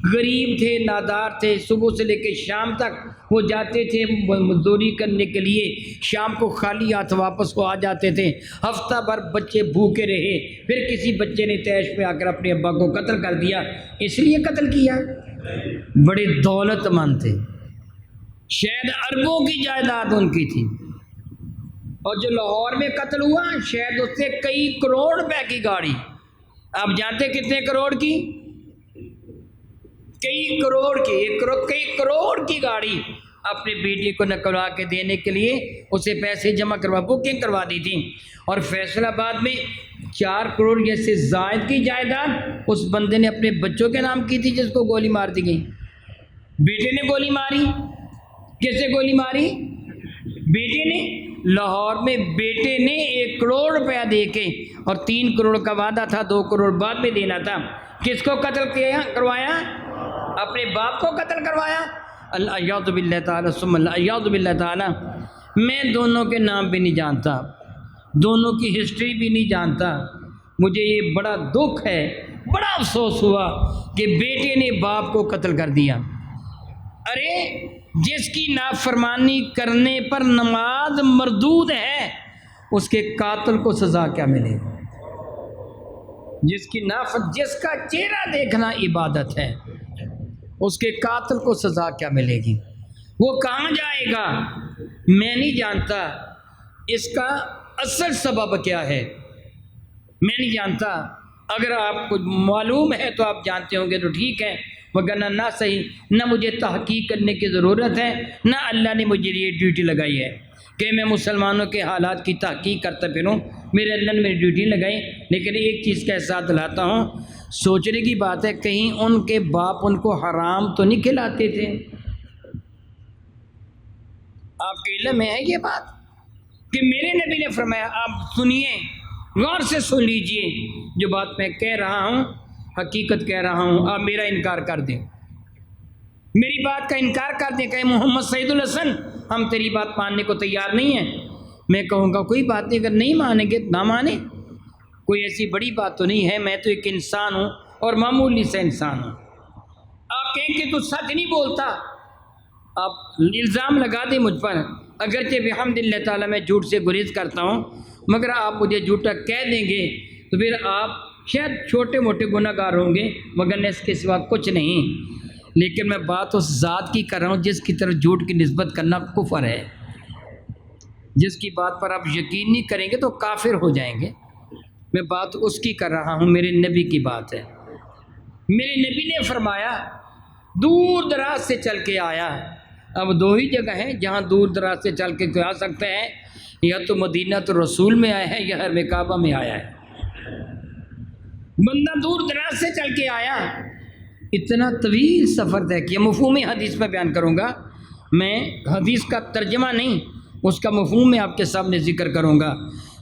غریب تھے، نادار تھے، صبح سے لے کے شام تک وہ جاتے تھے مزدوری کرنے کے لیے، شام کو خالی ہاتھ واپس کو آ جاتے تھے، ہفتہ بھر بچے بھوکے رہے، پھر کسی بچے نے تیش پہ آ کر اپنے ابا کو قتل کر دیا، اس لیے قتل کیا۔ بڑے دولت مند تھے، شاید اربوں کی جائیداد ان کی تھی، اور جو لاہور میں قتل ہوا شاید اس سے کئی کروڑ روپے کی گاڑی، آپ جانتے کتنے کروڑ کی؟ کئی کروڑ کی، کئی کروڑ کی گاڑی اپنے بیٹے کو نکلوا کے دینے کے لیے اسے پیسے جمع کروا بکنگ کروا دی تھی۔ اور فیصل آباد میں 4 کروڑ یا سے زائد کی جائیداد اس بندے نے اپنے بچوں کے نام کی تھی، جس کو گولی مار دی گئی۔ بیٹے نے گولی ماری، کس سے گولی ماری؟ بیٹے نے۔ لاہور میں بیٹے نے 1 کروڑ روپیہ دے کے، اور 3 کروڑ کا وعدہ تھا، 2 کروڑ بعد میں دینا تھا، کس کو قتل کروایا؟ اپنے باپ کو قتل کروایا۔ الیاذ باللہ تعالی ثم الیاذ باللہ تعالی۔ میں دونوں کے نام بھی نہیں جانتا، دونوں کی ہسٹری بھی نہیں جانتا، مجھے یہ بڑا دکھ ہے، بڑا افسوس ہوا کہ بیٹے نے باپ کو قتل کر دیا۔ ارے جس کی نافرمانی کرنے پر نماز مردود ہے، اس کے قاتل کو سزا کیا ملے گی؟ جس کا چہرہ دیکھنا عبادت ہے، اس کے قاتل کو سزا کیا ملے گی؟ وہ کہاں جائے گا؟ میں نہیں جانتا اس کا اصل سبب کیا ہے، میں نہیں جانتا۔ اگر آپ کو معلوم ہے تو آپ جانتے ہوں گے تو ٹھیک ہے، وگرنہ نہ صحیح، نہ مجھے تحقیق کرنے کی ضرورت ہے، نہ اللہ نے مجھے یہ ڈیوٹی لگائی ہے کہ میں مسلمانوں کے حالات کی تحقیق کرتا پھروں، میرے اللہ نے میری ڈیوٹی لگائی۔ لیکن ایک چیز کا احساس دلاتا ہوں، سوچنے کی بات ہے، کہیں ان کے باپ ان کو حرام تو نہیں کھلاتے تھے؟ آپ کے علم میں ہے یہ بات کہ میرے نبی نے فرمایا، آپ سنیے، غور سے سن لیجئے، جو بات میں کہہ رہا ہوں حقیقت کہہ رہا ہوں، آپ میرا انکار کر دیں، میری بات کا انکار کر دیں، کہیں محمد سعید الحسن ہم تیری بات ماننے کو تیار نہیں ہیں، میں کہوں گا کوئی بات نہیں، اگر نہیں مانیں گے نہ مانیں، کوئی ایسی بڑی بات تو نہیں ہے، میں تو ایک انسان ہوں اور معمولی سے انسان ہوں۔ آپ کہیں کہ تو سچ نہیں بولتا، آپ الزام لگا دیں مجھ پر، اگرچہ بحمد اللہ تعالیٰ میں جھوٹ سے گریز کرتا ہوں، مگر آپ مجھے جھوٹا کہہ دیں گے تو پھر آپ شاید چھوٹے موٹے گناہ گار ہوں گے، مگر اس کے سوا کچھ نہیں۔ لیکن میں بات اس ذات کی کر رہا ہوں جس کی طرف جھوٹ کی نسبت کرنا کفر ہے، جس کی بات پر آپ یقین نہیں کریں گے تو کافر ہو جائیں گے۔ میں بات اس کی کر رہا ہوں، میرے نبی کی بات ہے۔ میرے نبی نے فرمایا، دور دراز سے چل کے آیا، اب 2 ہی جگہ ہیں جہاں دور دراز سے چل کے کوئی آ سکتا ہے، یا تو مدینہ تو رسول میں آیا ہے یا حرم کعبہ میں آیا ہے۔ بندہ دور دراز سے چل کے آیا، اتنا طویل سفر طے کیا، مفہوم حدیث میں بیان کروں گا، میں حدیث کا ترجمہ نہیں، اس کا مفہوم میں آپ کے سامنے ذکر کروں گا۔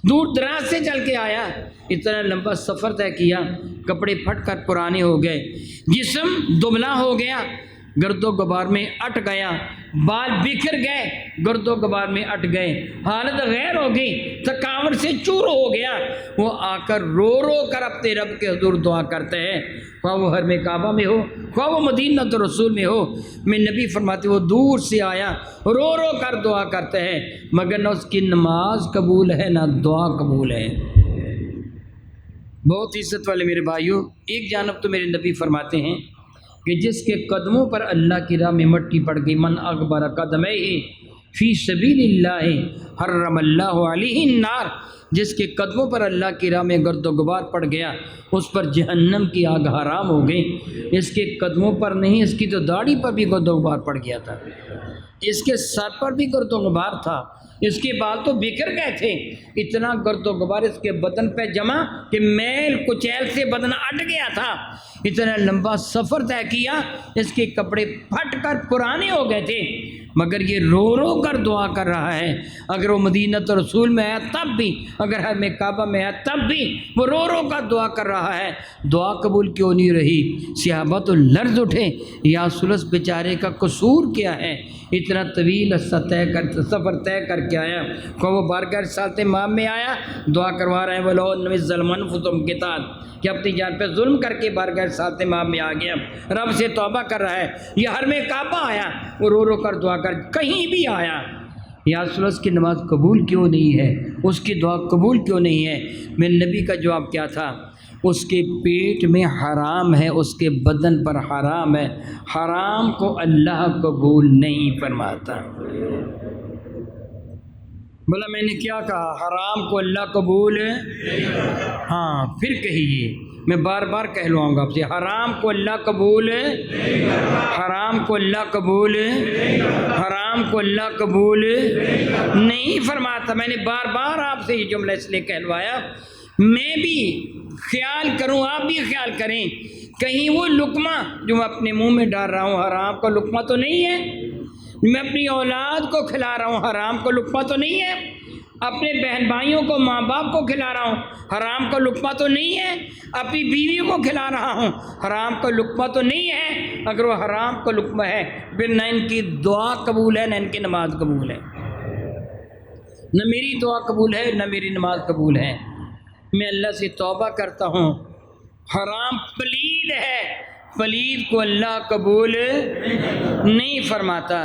دور دراز سے چل کے آیا، اتنا لمبا سفر طے کیا، کپڑے پھٹ کر پرانے ہو گئے، جسم دبلا ہو گیا، گرد و غبار میں اٹ گیا، بال بکھر گئے، گرد و غبار میں اٹ گئے، حالت غیر ہو گئی، تھکاوٹ سے چور ہو گیا۔ وہ آ کر رو رو کر اپنے رب کے حضور دعا کرتے ہیں، خواہ وہ حرم کعبہ میں ہو، خواہ وہ مدینہ تو رسول میں ہو۔ میں نبی فرماتے وہ دور سے آیا، رو رو کر دعا کرتے ہیں، مگر نہ اس کی نماز قبول ہے نہ دعا قبول ہے۔ بہت عزت والے میرے بھائیوں، ایک جانب تو میرے نبی فرماتے ہیں کہ جس کے قدموں پر اللہ کی راہ میں مٹی پڑ گئی، من اغبر قدمہ ہی فی سبیل اللہ حرم اللہ علیہ النار، جس کے قدموں پر اللہ کی راہ میں گرد و غبار پڑ گیا اس پر جہنم کی آگ حرام ہو گئی۔ اس کے قدموں پر نہیں، اس کی تو داڑھی پر بھی گرد و غبار پڑ گیا تھا، اس کے سر پر بھی گرد و غبار تھا، اس کے بال تو بکھر گئے تھے، اتنا گرد و غبار اس کے بدن پہ جمع کہ میل کچیل سے بدن اٹ گیا تھا۔ اتنا لمبا سفر طے کیا، اس کے کپڑے پھٹ کر پرانے ہو گئے تھے، مگر یہ رو رو کر دعا کر رہا ہے۔ اگر وہ مدینۃ رسول میں آیا تب بھی، اگر حرم کعبہ میں آیا تب بھی وہ رو رو کر دعا کر رہا ہے۔ دعا قبول کیوں نہیں رہی؟ صحابہ تو لرز اٹھے، یا سلس بیچارے کا قصور کیا ہے؟ اتنا طویل سفر طے کر کے آیا، کو وہ بارگاہ رسالت امام میں آیا، دعا کروا رہے ہیں وَلَوْ أَنَّ الظَّلْمَ أَنفُسَهُمْ کے تحت، کہ اپنی جان پہ ظلم کر کے بارگاہ رسالت امام میں آ گیا، رب سے توبہ کر رہا ہے۔ یہ حرم کعبہ آیا، وہ رو رو کر دعا کر، کہیں بھی آیا، یا سلس کی نماز قبول کیوں نہیں ہے؟ اس کی دعا قبول کیوں نہیں ہے؟ میرے نبی کا جواب کیا تھا؟ اس کے پیٹ میں حرام ہے، اس کے بدن پر حرام ہے، حرام کو اللہ قبول نہیں فرماتا۔ بولا میں نے کیا کہا؟ حرام کو اللہ قبول ہے؟ ہاں پھر کہیے، میں بار بار کہلواؤں گا آپ سے، حرام کو اللہ قبول ہے؟ حرام کو اللہ قبول ہے؟ حرام کو اللہ قبول نہیں فرماتا۔ میں نے بار بار آپ سے یہ جملہ اس لیے کہلوایا، میں بھی خیال کروں، آپ بھی خیال کریں، کہیں وہ لقمہ جو میں اپنے منہ میں ڈال رہا ہوں حرام کا لقمہ تو نہیں ہے؟ میں اپنی اولاد کو کھلا رہا ہوں، حرام کا لقمہ تو نہیں ہے؟ اپنے بہن بھائیوں کو، ماں باپ کو کھلا رہا ہوں، حرام کا لقمہ تو نہیں ہے؟ اپنی بیوی کو کھلا رہا ہوں، حرام کا لقمہ تو نہیں ہے؟ اگر وہ حرام کا لقمہ ہے پھر نہ ان کی دعا قبول ہے، نہ ان کی نماز قبول ہے، نہ میری دعا قبول ہے، نہ میری نماز قبول ہے۔ میں اللہ سے توبہ کرتا ہوں، حرام پلید ہے، پلید کو اللہ قبول نہیں فرماتا۔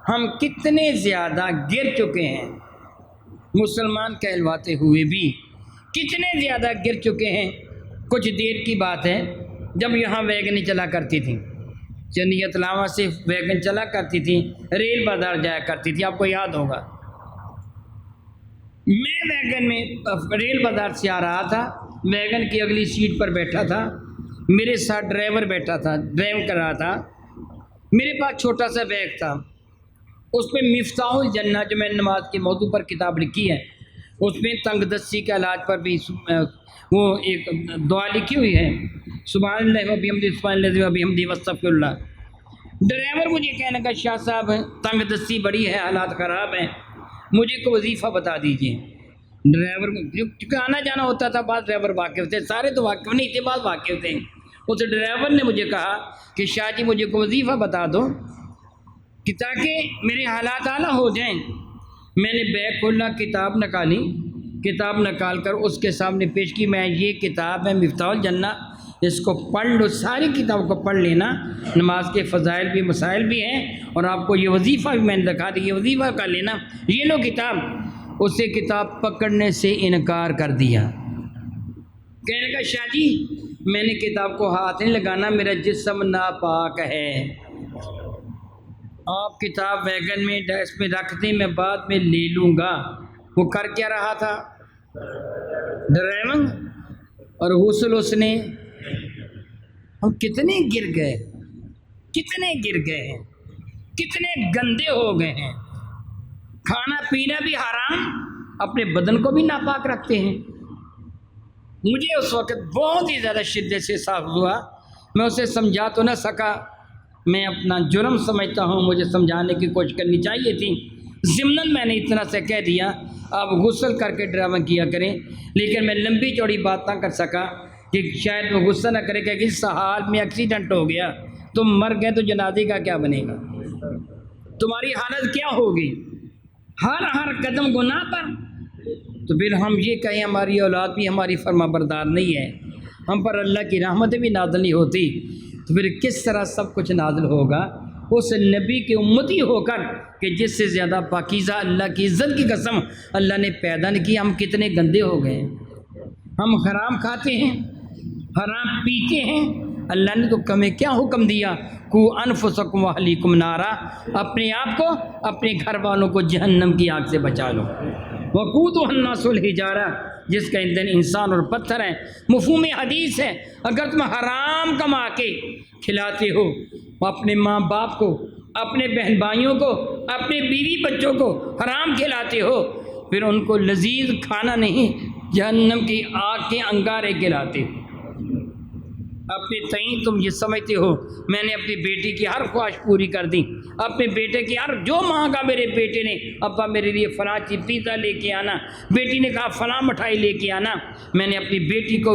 ہم کتنے زیادہ گر چکے ہیں، مسلمان کہلواتے ہوئے بھی کتنے زیادہ گر چکے ہیں۔ کچھ دیر کی بات ہے، جب یہاں ویگنیں چلا کرتی تھیں، چنیت لاواں سے ویگن چلا کرتی تھی، ریل بازار جایا کرتی تھی، آپ کو یاد ہوگا۔ میں ویگن میں ریل بازار سے آ رہا تھا، ویگن کی اگلی سیٹ پر بیٹھا تھا، میرے ساتھ ڈرائیور بیٹھا تھا، ڈرائیو کر رہا تھا، میرے پاس چھوٹا سا بیگ تھا، اس پہ مفتاح الجنہ جو میں نے نماز کے موضوع پر کتاب لکھی ہے، اس میں تنگ دستی کے علاج پر بھی وہ ایک دعا لکھی ہوئی ہے، سبحان اللہ و بحمدہ سبحان اللہ و بحمدہ واستغفر اللہ۔ ڈرائیور مجھے کہنے کا شاہ صاحب تنگ دستی بڑی ہے، حالات خراب ہیں، مجھے کو وظیفہ بتا دیجئے۔ ڈرائیور کیونکہ آنا جانا ہوتا تھا، بعض ڈرائیور واقف تھے، سارے تو واقف نہیں تھے، بعض واقف تھے۔ اس ڈرائیور نے مجھے کہا کہ شاہ جی مجھے کو وظیفہ بتا دو کہ تاکہ میرے حالات اعلیٰ ہو جائیں۔ میں نے بیگ کھولا، کتاب نکالی، کتاب نکال کر اس کے سامنے پیش کی، میں یہ کتاب ہے مفتاح الجنہ، اس کو پڑھ لو، ساری کتاب کو پڑھ لینا، نماز کے فضائل بھی مسائل بھی ہیں، اور آپ کو یہ وظیفہ بھی میں نے دکھا دی، یہ وظیفہ کر لینا، یہ لو کتاب۔ اسے کتاب پکڑنے سے انکار کر دیا، کہنے کا شاہ جی میں نے کتاب کو ہاتھ نہیں لگانا، میرا جسم ناپاک ہے، آپ کتاب ویگن میں ڈیسک میں رکھ دیں، میں بعد میں لے لوں گا۔ وہ کر کیا رہا تھا؟ ڈرائیونگ اور غسل اس نے۔ ہم کتنے گر گئے، کتنے گر گئے ہیں، کتنے گندے ہو گئے ہیں، کھانا پینا بھی حرام، اپنے بدن کو بھی ناپاک رکھتے ہیں۔ مجھے اس وقت بہت ہی زیادہ شدت سے احساس ہوا، میں اسے سمجھا تو نہ سکا، میں اپنا جرم سمجھتا ہوں، مجھے سمجھانے کی کوشش کرنی چاہیے تھی، ضمناً میں نے اتنا سے کہہ دیا آپ غسل کر کے ڈرامہ کیا کریں، لیکن میں لمبی چوڑی بات نہ کر سکا کہ شاید وہ غصہ نہ کرے کہ اس حال میں ایکسیڈنٹ ہو گیا، تم مر گئے تو جنازے کا کیا بنے گا، تمہاری حالت کیا ہوگی، ہر قدم گناہ پر۔ تو پھر ہم یہ کہیں ہماری اولاد بھی ہماری فرما بردار نہیں ہے، ہم پر اللہ کی رحمتیں بھی نازل نہیں ہوتی، تو پھر کس طرح سب کچھ نازل ہوگا؟ اس نبی کی امتی ہو کر کہ جس سے زیادہ پاکیزہ اللہ کی عزت کی قسم اللہ نے پیدا نہیں کی، ہم کتنے گندے ہو گئے ہیں۔ ہم حرام کھاتے ہیں، حرام پیتے ہیں، اللہ نے تو ہمیں کیا حکم دیا، قو انفسکم واہلیکم نارا، اپنے آپ کو اپنے گھر والوں کو جہنم کی آگ سے بچا لو۔ وقودها الناس والحجارہ، جس کا ایندھن انسان اور پتھر ہیں۔ مفہوم حدیث ہے، اگر تم حرام کما کے کھلاتے ہو اپنے ماں باپ کو، اپنے بہن بھائیوں کو، اپنے بیوی بچوں کو حرام کھلاتے ہو، پھر ان کو لذیذ کھانا نہیں، جہنم کی آگ کے انگارے کھلاتے ہو۔ اپنے تئیں تم یہ سمجھتے ہو میں نے اپنی بیٹی کی ہر خواہش پوری کر دی، اپنے بیٹے کی ہر جو مانگا میرے بیٹے نے، ابا میرے لیے فلاں چیز پیزا لے کے آنا، بیٹی نے کہا فلاں مٹھائی لے کے آنا، میں نے اپنی بیٹی کو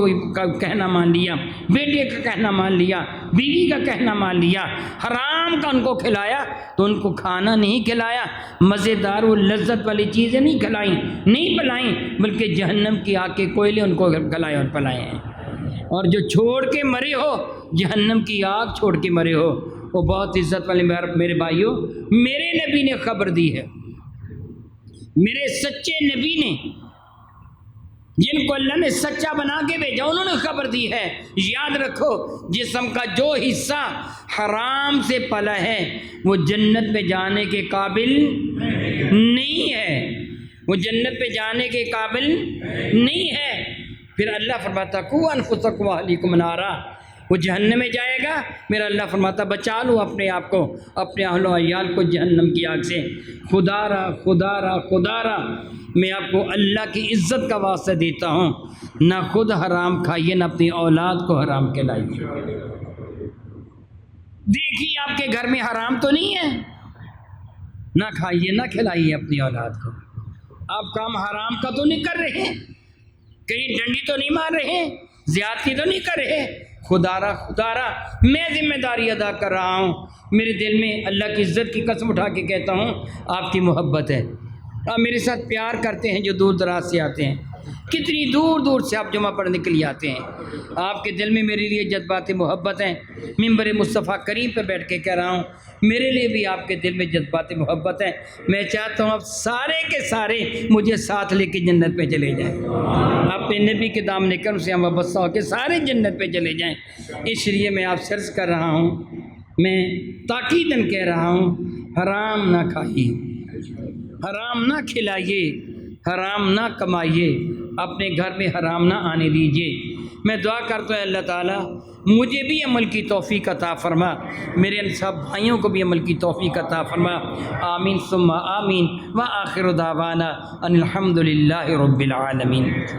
کہنا مان لیا، بیٹے کا کہنا مان لیا، بیوی کا کہنا مان لیا، حرام کا ان کو کھلایا، تو ان کو کھانا نہیں کھلایا، مزیدار و لذت والی چیزیں نہیں کھلائیں، نہیں پلائیں، بلکہ جہنم کی آگ کے کوئلے ان کو کھلائے اور پلائے ہیں۔ اور جو چھوڑ کے مرے ہو، جہنم کی آگ چھوڑ کے مرے ہو، وہ بہت عزت والے میرے بھائیوں، میرے نبی نے خبر دی ہے، میرے سچے نبی نے، جن کو اللہ نے سچا بنا کے بھیجا، انہوں نے خبر دی ہے۔ یاد رکھو، جسم کا جو حصہ حرام سے پلا ہے وہ جنت میں جانے کے قابل نہیں ہے، وہ جنت پہ جانے کے قابل نہیں ہے۔ پھر اللہ فرماتا قو انفسکم واہلیکم نارا، وہ جہنم میں جائے گا، میرا اللہ فرماتا بچا لو اپنے آپ کو، اپنے اہل و عیال کو جہنم کی آگ سے۔ خدا را خدا را خدا را، میں آپ کو اللہ کی عزت کا واسطہ دیتا ہوں، نہ خود حرام کھائیے، نہ اپنی اولاد کو حرام کھلائیے۔ دیکھیے آپ کے گھر میں حرام تو نہیں ہے، نہ کھائیے نہ کھلائیے اپنی اولاد کو۔ آپ کام حرام کا تو نہیں کر رہے، کہیں ڈنڈی تو نہیں مار رہے، زیادتی تو نہیں کر رہے۔ خدا را میں ذمہ داری ادا کر رہا ہوں، میرے دل میں اللہ کی عزت کی قسم اٹھا کے کہتا ہوں آپ کی محبت ہے، آپ میرے ساتھ پیار کرتے ہیں جو دور دراز سے آتے ہیں، کتنی دور دور سے آپ جمعہ پڑھنے کے لیے آتے ہیں، آپ کے دل میں میرے لیے جذبات محبت ہیں۔ ممبر مصطفیٰ کریم پہ بیٹھ کے کہہ رہا ہوں، میرے لیے بھی آپ کے دل میں جذبات محبت ہیں۔ میں چاہتا ہوں آپ سارے کے سارے مجھے ساتھ لے کے جنت پہ چلے جائیں، اپنے نبی کے دامن کرم سے ہم وابستہ ہو کے سارے جنت پہ چلے جائیں۔ اس لیے میں آپ سے عرض کر رہا ہوں، میں تاکیداً کہہ رہا ہوں، حرام نہ کھائیے، حرام نہ کھلائیے، حرام نہ کمائیے، اپنے گھر میں حرام نہ آنے دیجیے۔ میں دعا کرتا ہوں اللہ تعالیٰ مجھے بھی عمل کی توفیق عطا فرما، میرے ان سب بھائیوں کو بھی عمل کی توفیق عطا فرما، آمین ثم آمین، وآخر دعوانا ان الحمد للہ رب العالمین۔